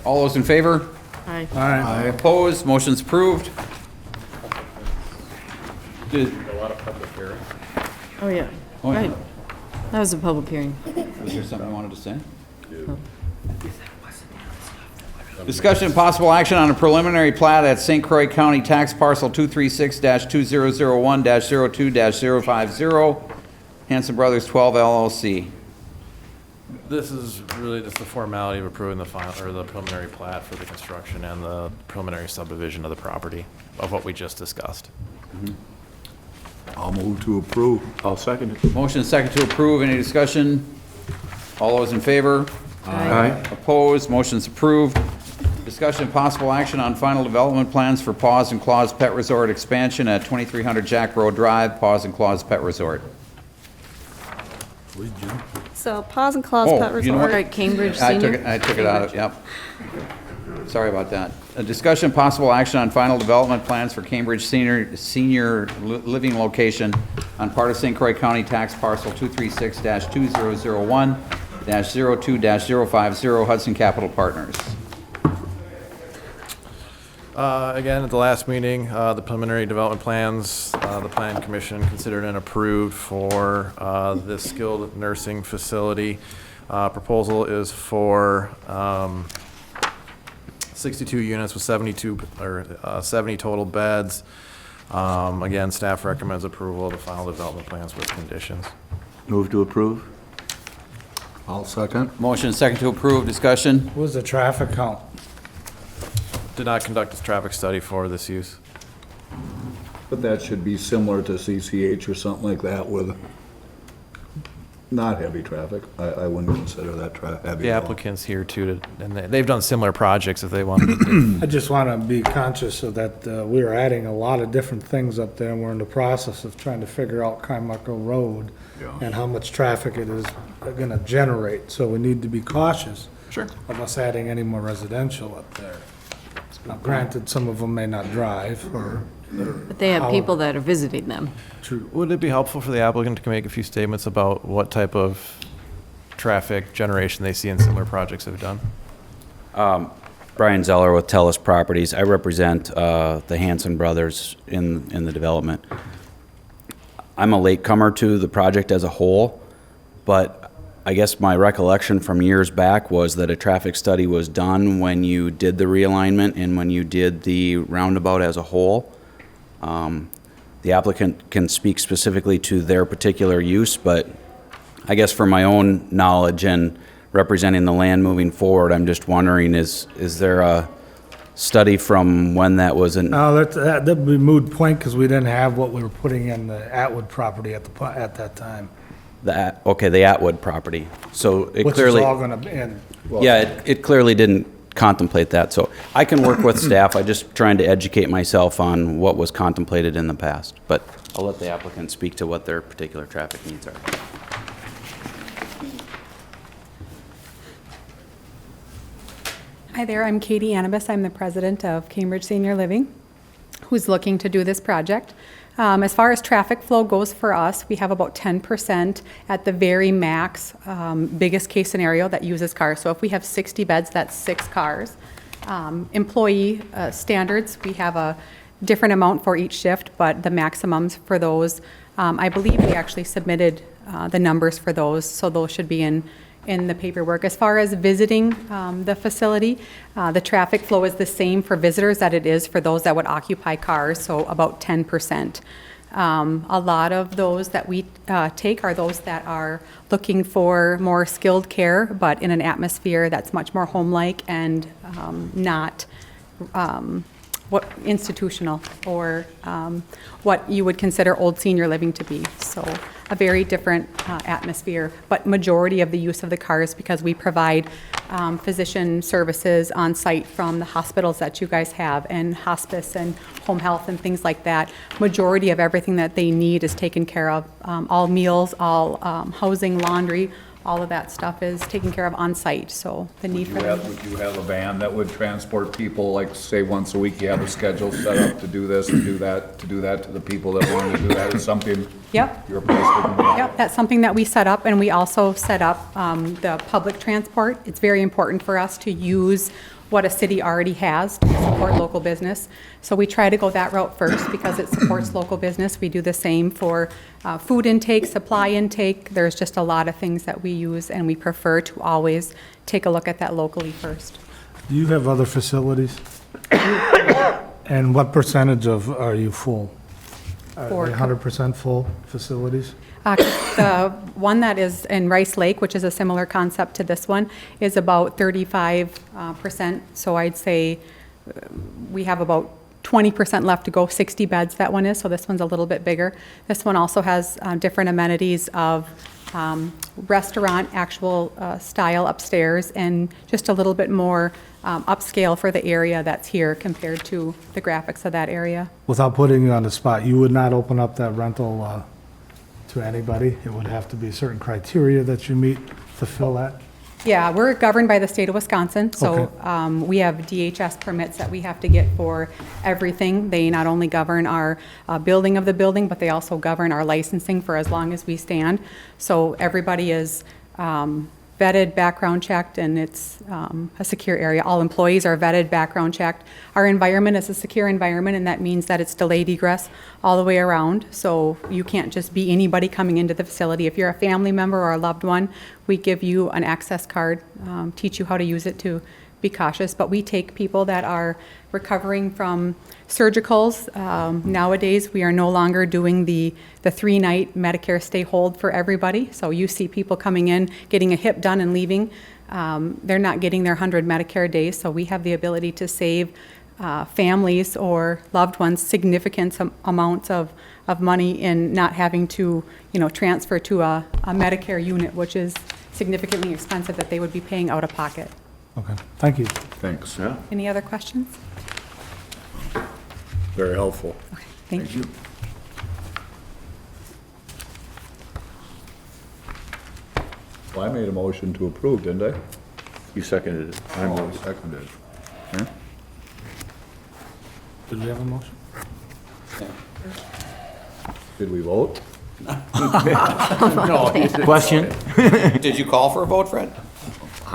All those in favor? Aye. All right. Opposed? Motion's approved. Did- Oh, yeah. Oh, yeah. Right. That was a public hearing. Was there something you wanted to say? Discussion and possible action on a preliminary plat at St. Croix County Tax Parcel 236-2001-02-050, Hanson Brothers 12 LLC. This is really just the formality of approving the final, or the preliminary plat for the construction and the preliminary subdivision of the property of what we just discussed. I'll move to approve. I'll second it. Motion and second to approve. Any discussion? All those in favor? Aye. Opposed? Motion's approved. Discussion and possible action on final development plans for Paws and Claws Pet Resort expansion at 2300 Jack Road Drive, Paws and Claws Pet Resort. So Paws and Claws Oh, Pet you know what? Resort. Right, Cambridge I Senior? took it out of, yep. Sorry about that. A discussion, possible action on final development plans for Cambridge Senior Living location on part of St. Croix County Tax Parcel 236-2001-02-050 Hudson Capital Partners. Again, at the last meeting, the preliminary development plans, the Planning Commission considered and approved for this skilled nursing facility. Proposal is for 62 units with 70 total beds. Again, staff recommends approval of the final development plans with conditions. Move to approve? I'll second. Motion and second to approve. Discussion? What was the traffic count? Did not conduct a traffic study for this use. But that should be similar to CCH or something like that with not heavy traffic. I wouldn't consider that heavy. The at all. applicant's here too, and they've done similar projects if they wanted to. I just want to be conscious of that we are adding a lot of different things up there, and we're in the process of trying to figure out Carmichael Road and how much traffic it is going to generate. So we need to be cautious of us adding any more residential up there. Now, granted, some of them may not drive or. But they have people that are visiting them. True. Would it be helpful for the applicant to make a few statements about what type of traffic generation they see in similar projects they've done? Brian Zeller with Telus Properties. I represent the Hanson brothers in the development. I'm a latecomer to the project as a whole, but I guess my recollection from years back was that a traffic study was done when you did the realignment and when you did the roundabout as a whole. The applicant can speak specifically to their particular use, but I guess for my own knowledge and representing the land moving forward, I'm just wondering, is there a study from when that was in? No, that'd be moot point, because we didn't have what we were putting in the Atwood property at that time. The Atwood property. So it Which is clearly. all gonna be in. Yeah, it clearly didn't contemplate that, so I can work with staff. I'm just trying to educate myself on what was contemplated in the past, but I'll let the applicant speak to what their particular traffic needs are. Hi there, I'm Katie Anibis. I'm the president of Cambridge Senior Living, who's looking to do this project. As far as traffic flow goes for us, we have about 10% at the very max, biggest case scenario that uses cars. So if we have 60 beds, that's 6 cars. Employee standards, we have a different amount for each shift, but the maximums for those, I believe we actually submitted the numbers for those, so those should be in the paperwork. As far as visiting the facility, the traffic flow is the same for visitors that it is for those that would occupy cars, so about 10%. A lot of those that we take are those that are looking for more skilled care, but in an atmosphere that's much more home-like and not institutional or what you would consider old senior living to be. So a very different atmosphere, but majority of the use of the cars because we provide physician services on site from the hospitals that you guys have and hospice and home health and things like that. Majority of everything that they need is taken care of. All meals, all housing, laundry, all of that stuff is taken care of on site, so the need for them. Would you have a van that would transport people, like, say, once a week, you have a schedule set up to do this, to do that, to the people that want to do that, is something? Yep. Your place would do? Yep, that's something that we set up, and we also set up the public transport. It's very important for us to use what a city already has to support local business. So we try to go that route first because it supports local business. We do the same for food intake, supply intake. There's just a lot of things that we use, and we prefer to always take a look at that locally first. Do you have other facilities? And what percentage are you full? Are For- they 100% full facilities? The one that is in Rice Lake, which is a similar concept to this one, is about 35%. So I'd say we have about 20% left to go, 60 beds that one is, so this one's a little bit bigger. This one also has different amenities of restaurant, actual style upstairs, and just a little bit more upscale for the area that's here compared to the graphics of that area. Without putting you on the spot, you would not open up that rental to anybody? It would have to be certain criteria that you meet to fill that? Yeah, we're governed by the state of Wisconsin, so Okay. we have DHS permits that we have to get for everything. They not only govern our building of the building, but they also govern our licensing for as long as we stand. So everybody is vetted, background checked, and it's a secure area. All employees are vetted, background checked. Our environment is a secure environment, and that means that it's delayed egress all the way around. So you can't just be anybody coming into the facility. If you're a family member or a loved one, we give you an access card, teach you how to use it to be cautious. But we take people that are recovering from surgicals. Nowadays, we are no longer doing the 3-night Medicare stay hold for everybody. So you see people coming in, getting a hip done and leaving. They're not getting their 100 Medicare days, so we have the ability to save families or loved ones significant amounts of money in not having to, transfer to a Medicare unit, which is significantly expensive that they would be paying out of pocket. Okay, thank you. Thanks. Yeah. Any other questions? Very helpful. Okay, thank you. Well, I made a motion to approve, didn't I? You seconded it. I Oh, moved. seconded. Yeah? Did we have a motion? Did we vote? Question? Did you call for a vote, Fred?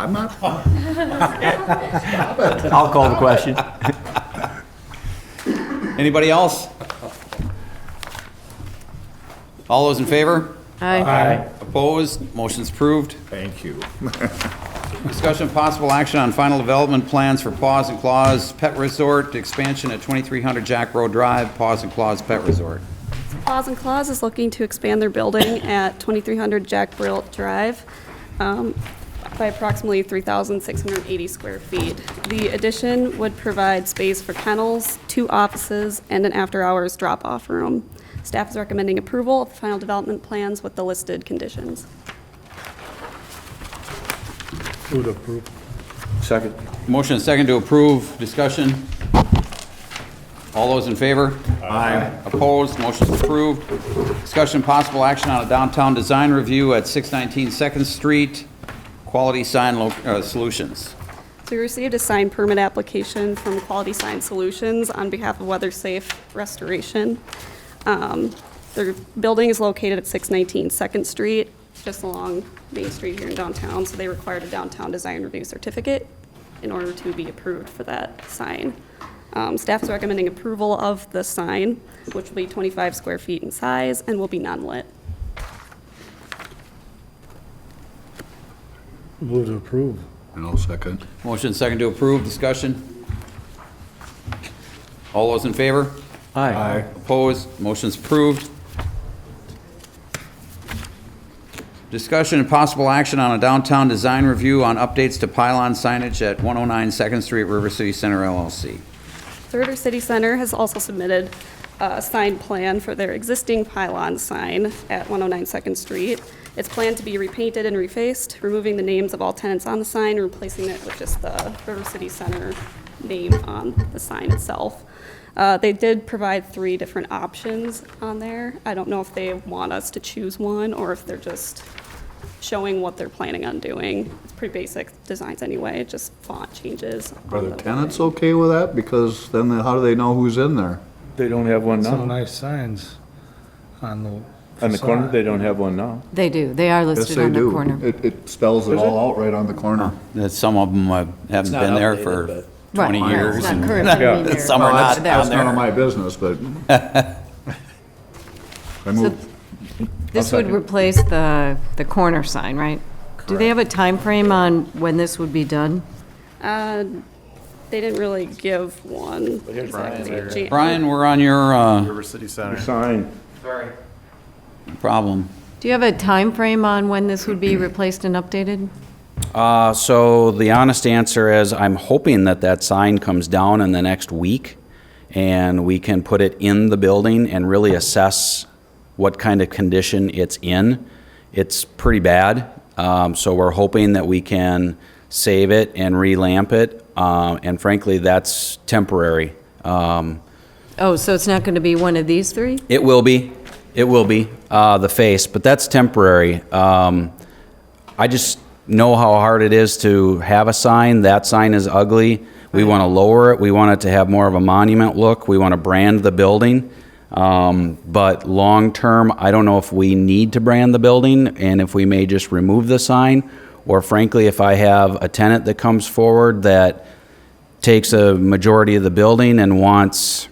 I'm not, I'll call the question. Anybody else? All those in favor? Aye. Opposed? Motion's approved. thank you. Discussion of possible action on final development plans for Paws and Claws Pet Resort expansion at 2300 Jack Road Drive, Paws and Claws Pet Resort. Paws and Claws is looking to expand their building at 2300 Jack Brilt Drive by approximately 3,680 square feet. The addition would provide space for kennels, 2 offices, and an after-hours drop-off room. Staff is recommending approval of the final development plans with the listed conditions. Move to approve. Second. Motion and second to approve. Discussion. All those in favor? Aye. Opposed? Motion's approved. Discussion possible action on a downtown design review at 619 Second Street, Quality Sign Solutions. So we received a sign permit application from Quality Sign Solutions on behalf of Weather Safe Restoration. Their building is located at 619 Second Street, just along Main Street here in downtown, so they required a downtown design review certificate in order to be approved for that sign. Staff is recommending approval of the sign, which will be 25 square feet in size and will be non-lit. Move to approve. And I'll second. Motion and second to approve. Discussion. All those in favor? Aye. Opposed? Motion's approved. Discussion and possible action on a downtown design review on updates to pylon signage at 109 Second Street, River City Center LLC. The River City Center has also submitted a sign plan for their existing pylon sign at 109 Second Street. It's planned to be repainted and refaced, removing the names of all tenants on the sign and replacing it with just the River City Center name on the sign itself. They did provide 3 different options on there. I don't know if they want us to choose one or if they're just showing what they're planning on doing. It's pretty basic designs anyway, just font changes. Are the tenants okay with that? Because then how do they know who's in there? They don't have one Some now. nice signs on the On the corner, facade. they don't have one now. They do. They are Yes, listed they on the do. corner. It spells it all out right on the corner. That some of them haven't been there for 20 Right. years. It's not and currently in there. Some are Well, not that's down none of there. my business, but. I move, This would replace the corner sign, right? Do they have a time frame on when this would be done? They didn't really give one. exactly. Brian, we're on your River City Center. Sign. problem. Do you have a time frame on when this would be replaced and updated? So the honest answer is I'm hoping that that sign comes down in the next week and we can put it in the building and really assess what kind of condition it's in. It's pretty bad, so we're hoping that we can save it and relamp it, and frankly, that's temporary. Oh, so it's not going to be one of these 3? It will be, the face, but that's temporary. I just know how hard it is to have a sign. That sign is ugly. We want to lower it. We want it to have more of a monument look. We want to brand the building. But long-term, I don't know if we need to brand the building and if we may just remove the sign, or frankly, if I have a tenant that comes forward that takes a majority of the building and wants,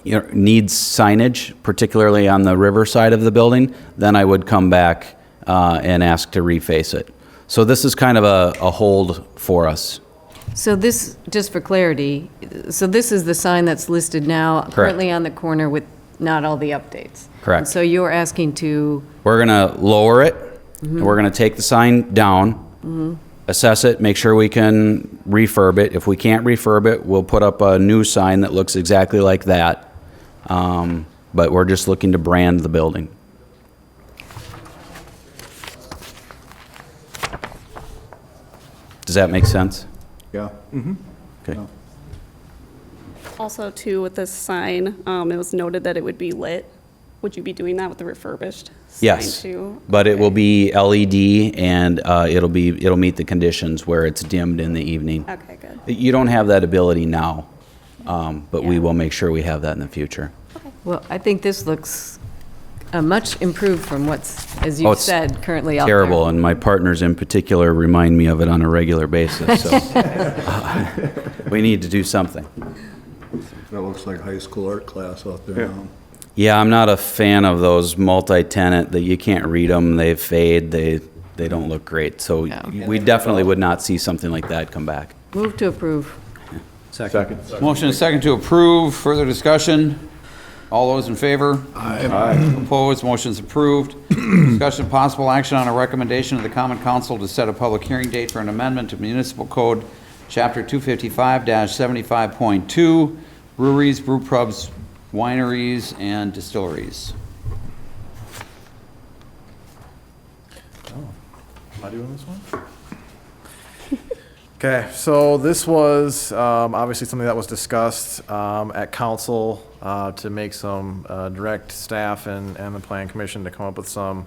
needs signage, particularly on the river side of the building, then I would come back and ask to reface it. So this is kind of a hold for us. So this, just for clarity, so this is the sign that's listed now, currently on the corner with not all the updates? Correct. And so you're asking to, We're going to lower it, and we're going to take the sign down, assess it, make sure we can refurb it. If we can't refurb it, we'll put up a new sign that looks exactly like that. But we're just looking to brand the building. Does that make sense? yeah. Okay. Also, too, with this sign, it was noted that it would be lit. Would you be doing that with the refurbished sign, Yes, too? but it will be LED and it'll meet the conditions where it's dimmed in the evening. Okay, good. You don't have that ability now, but we will make sure we have that in the future. well, I think this looks much improved from what's, as Oh, you've it's said, currently out there. Terrible, and my partners in particular remind me of it on a regular basis, so we need to do something. That looks like high school art class out there now. Yeah, I'm not a fan of those multi-tenant that you can't read them, they fade, they don't look great. So we definitely would not see something like that come back. Move to approve. Second. Motion and second to approve. Further discussion? All those in favor? Aye. Opposed? Motion's approved. Discussion of possible action on a recommendation of the Common Council to set a public hearing date for an amendment to Municipal Code, Chapter 255-75.2, breweries, brew pubs, wineries, and distilleries. Am I doing this one? Okay, so this was obviously something that was discussed at council to make some direct staff and the plan commission to come up with some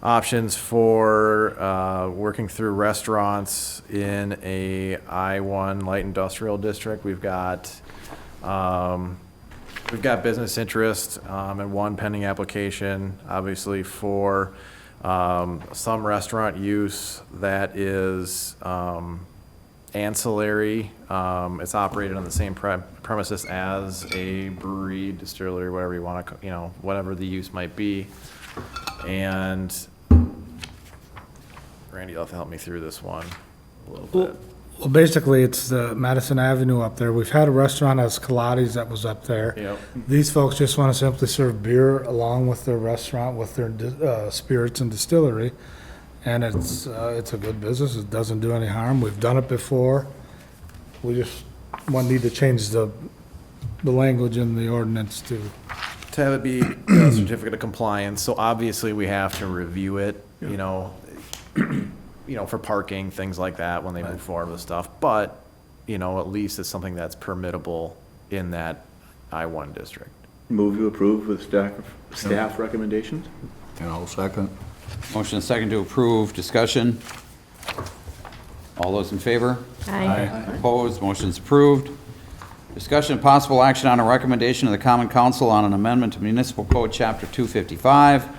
options for working through restaurants in a I-1 light industrial district. We've got business interest in one pending application, obviously for some restaurant use that is ancillary. It's operated on the same premises as a brewery, distillery, whatever you want to, whatever the use might be. And Randy, you'll have to help me through this one a little bit. Well, basically, it's the Madison Avenue up there. We've had a restaurant as Pilates that was up there. Yep. These folks just want to simply serve beer along with their restaurant, with their spirits and distillery. And it's a good business. It doesn't do any harm. We've done it before. We just need to change the language in the ordinance to have it be a certificate of compliance, so obviously we have to review it, for parking, things like that, when they move forward with stuff, but, at least it's something that's permittable in that I-1 district. Move to approve with staff recommendations? And I'll second. Motion and second to approve. Discussion? All those in favor? Aye. Opposed? Motion's approved. Discussion and possible action on a recommendation of the Common Council on an amendment to Municipal Code, Chapter 255,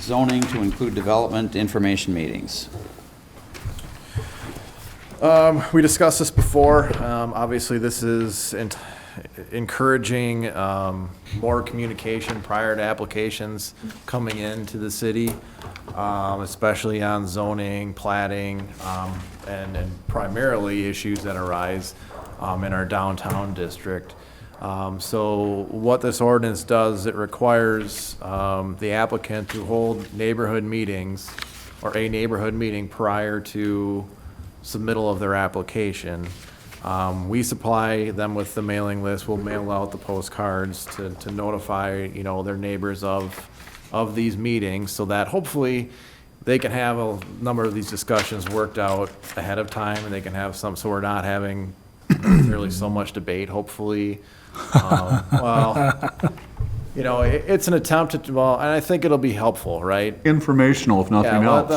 zoning to include development information meetings. We discussed this before. Obviously, this is encouraging more communication prior to applications coming into the city, especially on zoning, plating, and primarily issues that arise in our downtown district. So what this ordinance does, it requires the applicant to hold neighborhood meetings or a neighborhood meeting prior to submittal of their application. We supply them with the mailing list. We'll mail out the postcards to notify, their neighbors of these meetings so that hopefully they can have a number of these discussions worked out ahead of time and they can have some, so we're not having necessarily so much debate, hopefully. It's an attempt to, and I think it'll be helpful, right? Informational, if nothing else.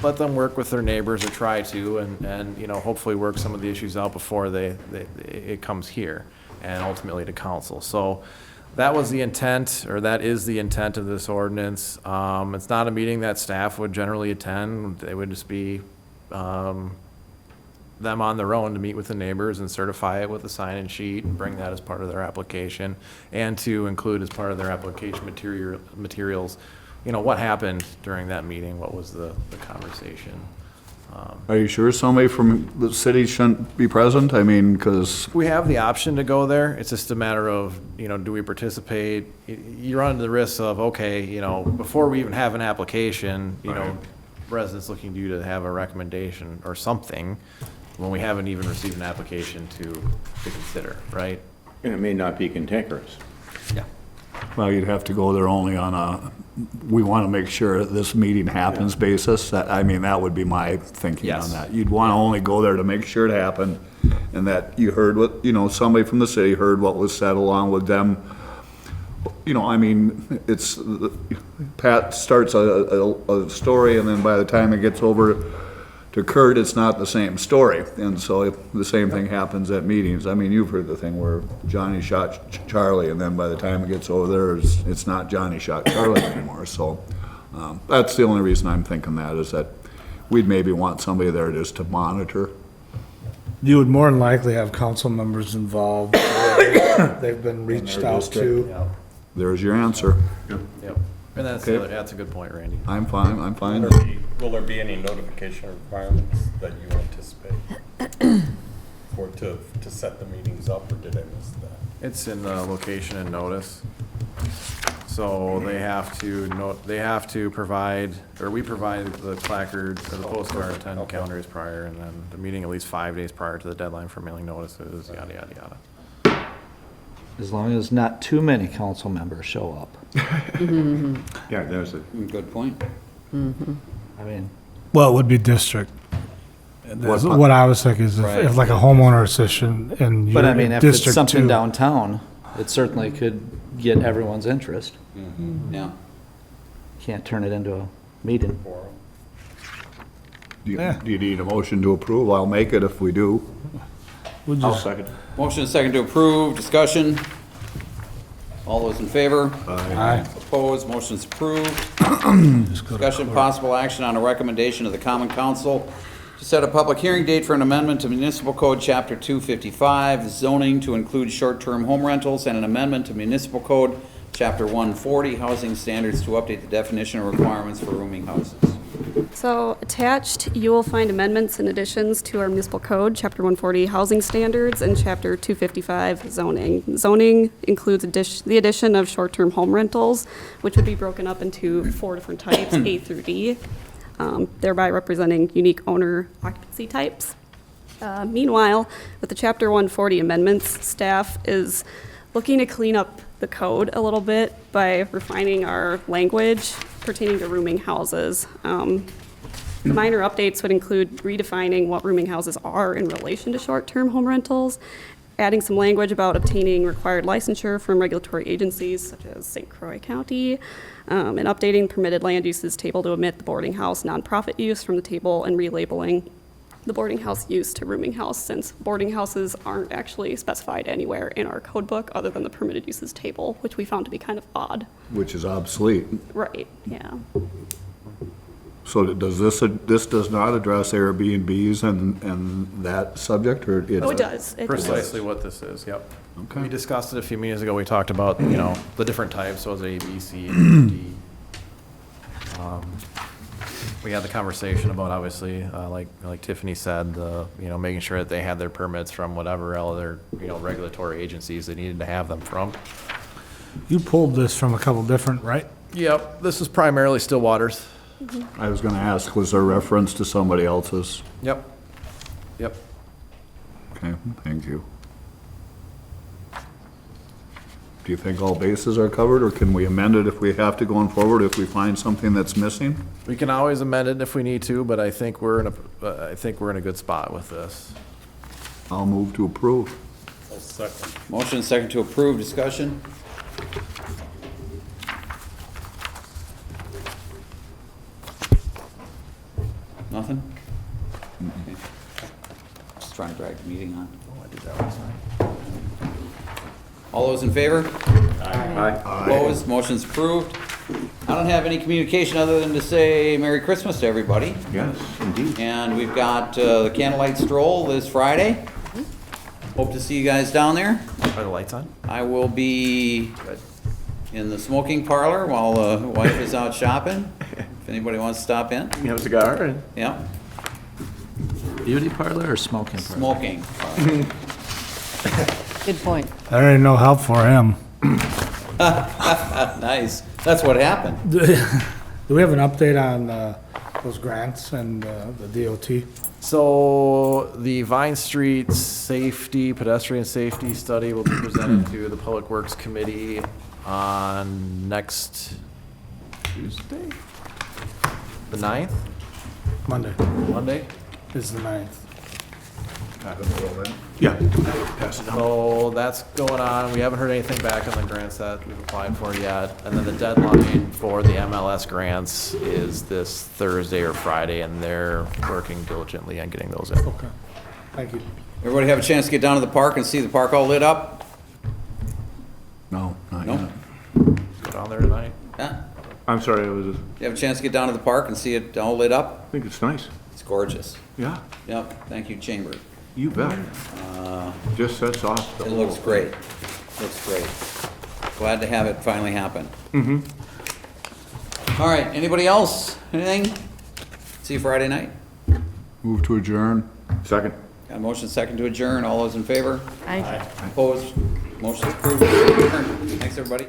Let them work with their neighbors or try to, and hopefully work some of the issues out before it comes here and ultimately to council. So that was the intent, or that is the intent of this ordinance. It's not a meeting that staff would generally attend. They would just be them on their own to meet with the neighbors and certify it with a sign-in sheet and bring that as part of their application, and to include as part of their application materials, what happened during that meeting, what was the conversation. Are you sure somebody from the city shouldn't be present? I mean, because We have the option to go there. It's just a matter of, do we participate? You run into the risk of, okay, before we even have an application, residents looking to you to have a recommendation or something when we haven't even received an application to consider, right? And it may not be cantankerous. Yeah. well, you'd have to go there only on we want to make sure this meeting happens basis. That would be my thinking on Yes. that. You'd want to only go there to make sure it happened and that you heard what, somebody from the city heard what was said along with them. It's, Pat starts a story and then by the time it gets over to Kurt, it's not the same story. And so the same thing happens at meetings. I mean, you've heard the thing where Johnny shot Charlie, and then by the time it gets over there, it's not Johnny shot Charlie anymore. So that's the only reason I'm thinking that, is that we'd maybe want somebody there just to monitor. You would more than likely have council members involved. They've been reached out to. There's your answer. Yep. And that's, Okay. that's a good point, Randy. I'm fine. Will there be any notification requirements that you anticipate to set the meetings up, or did I miss that? It's in the location and notice. So they have to provide, or we provide the placard or the postcard 10 calendar days prior, and then the meeting at least 5 days prior to the deadline for mailing notices, yada, yada, yada. As long as not too many council members show up. Yeah, there's a. Good point. I mean, Well, it would be district. What I was thinking is if like a homeowner association and but I you're mean, in if it's District something 2. downtown, it certainly could get everyone's interest. Yeah. Can't turn it into a meeting. Do you need a motion to approve? I'll make it if we do. We'll I'll just- second. Motion and second to approve, discussion. All those in favor? Aye. Opposed, motion's approved. Discussion, possible action on a recommendation of the Common Council to set a public hearing date for an amendment to Municipal Code Chapter 255, zoning to include short-term home rentals, and an amendment to Municipal Code Chapter 140, housing standards to update the definition of requirements for rooming houses. So attached, you will find amendments and additions to our municipal code, Chapter 140 Housing Standards and Chapter 255 Zoning. Zoning includes the addition of short-term home rentals, which would be broken up into 4 different types, A through D, thereby representing unique owner occupancy types. Meanwhile, with the Chapter 140 amendments, staff is looking to clean up the code a little bit by refining our language pertaining to rooming houses. The minor updates would include redefining what rooming houses are in relation to short-term home rentals, adding some language about obtaining required licensure from regulatory agencies such as St. Croix County, and updating permitted land uses table to omit the boarding house nonprofit use from the table, and relabeling the boarding house use to rooming house, since boarding houses aren't actually specified anywhere in our code book other than the permitted uses table, which we found to be kind of odd. Which is obsolete. Right, yeah. So does this does not address Airbnbs and that subject, or it? Oh, it does. It does. Precisely what this is, yep. Okay. We discussed it a few meetings ago. We talked about, the different types, so it was A, B, C, and D. We had the conversation about, obviously, like Tiffany said, making sure that they had their permits from whatever other, regulatory agencies they needed to have them from. You pulled this from a couple different, right? Yep, this is primarily Stillwater's. I was gonna ask, was there reference to somebody else's? Yep. Yep. Okay, thank you. Do you think all bases are covered, or can we amend it if we have to going forward, if we find something that's missing? We can always amend it if we need to, but I think we're in a good spot with this. I'll move to approve. I'll second. Motion and second to approve, discussion. Nothing? Okay. Just trying to drag the meeting on. Oh, I did that last night. All those in favor? Aye. Opposed, motion's approved. I don't have any communication other than to say Merry Christmas to everybody. Yes, indeed. And we've got the candlelight stroll this Friday. Hope to see you guys down there. Are the lights on? I will be in the smoking parlor while the wife is out shopping, if anybody wants to stop in. You have a cigar and. Yeah, Beauty parlor or smoking parlor? smoking. Good point. There ain't no help for him. Nice. That's what happened. Do we have an update on those grants and the DOT? So the Vine Street pedestrian safety study will be presented to the Public Works Committee on next Tuesday? The 9th? Monday Monday? is the 9th. Yeah. Pass it down. So that's going on. We haven't heard anything back on the grants that we've applied for yet. And then the deadline for the MLS grants is this Thursday or Friday, and they're working diligently on getting those in. Okay, thank you. Everybody have a chance to get down to the park and see the park all lit up? No, not No? yet. Go down there tonight. Huh? I'm sorry, You have a chance to get down to the park and see it all lit up? I think it's nice. It's gorgeous. Yeah, Yep, thank you, Chamber. you bet. Just sets off the It whole looks thing. great. Looks great. Glad to have it finally happen. All right, anybody else? Anything? See you Friday night. Move to adjourn. Second. Got a motion second to adjourn. All those in favor? Aye. Opposed? Motion approved. Thanks, everybody.